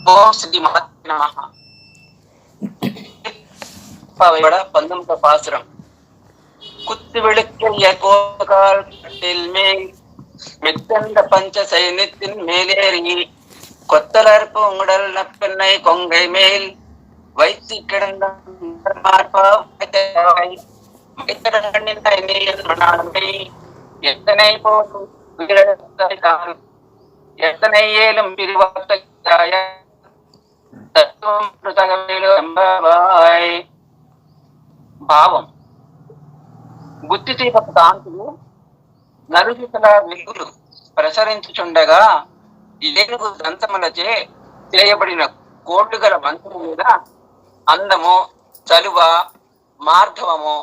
ఓం శ్రీ మహత్య నమః. 19 பாசுரம். குத்து விளக்கிய கோகால் கட்டில் மேல் மெத்தந்த பஞ்ச சைன்யத்தின் மேலேறி கொத்தலர்ப்பு உடல் நப்பெண்ணை கொங்கை மேல் வைத்து கிடந்த எத்தனை போலும் எத்தனை ஏலும் பிரிவாய భావం. గుత్తితీప కాంతులు నలుదిశల వెలుగులు ప్రసరించుచుండగా ఏనుగు దంతములచే చేయబడిన కోట్లు గల మంచము మీద అందము, చలువ, మార్ధవము,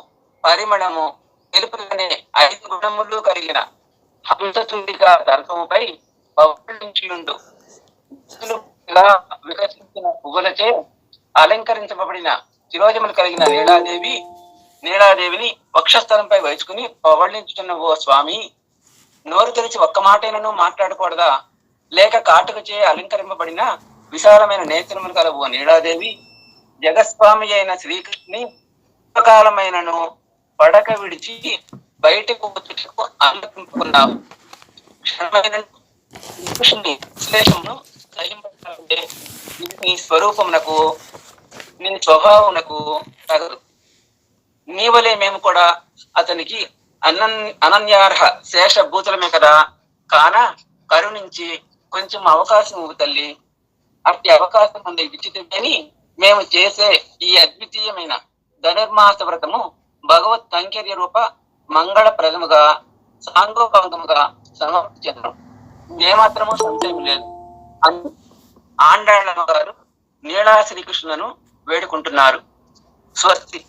పరిమళము, తెలుపులనే 5 గుణములు కలిగిన హంసచూడిగా దర్శముపై పౌర్ణించియుండు వికసించిన పువ్వులచే అలంకరించబడిన శిరోజములు కలిగిన నీలాదేవిని వక్షస్థలంపై వేసుకుని పవళించుతున్న ఓ స్వామి, నోరు తెరిచి ఒక్క మాటైనను మాట్లాడకూడదా? లేక కాటుకు చే అలంకరింపబడిన విశాలమైన నేత్రములు కల ఓ నీలాదేవి, జగస్వామి అయిన శ్రీకృష్ణుని కాలమైనను పడక విడిచి బయటకు వచ్చుటకు అనుమతింపుకున్నావు. కృష్ణుని విశ్లేషమును సహింపే నీ స్వరూపమునకు, నీ స్వభావమునకు తగదు. నీ వలే మేము కూడా అతనికి అనన్యార్హ శేషభూతులమే కదా. కాన కరుణించి కొంచెం అవకాశం తల్లి. అట్టి అవకాశం ఉండే విచితమని మేము చేసే ఈ అద్వితీయమైన ధనుర్మాస వ్రతము భగవత్ కైంకర్య రూప మంగళప్రదముగా సాంగోపాంగముగా సమర్పించడం ఏమాత్రము సంశయం లేదు అని ఆండాళ్ళ గారు నీలా శ్రీకృష్ణులను వేడుకుంటున్నారు. స్వస్తి.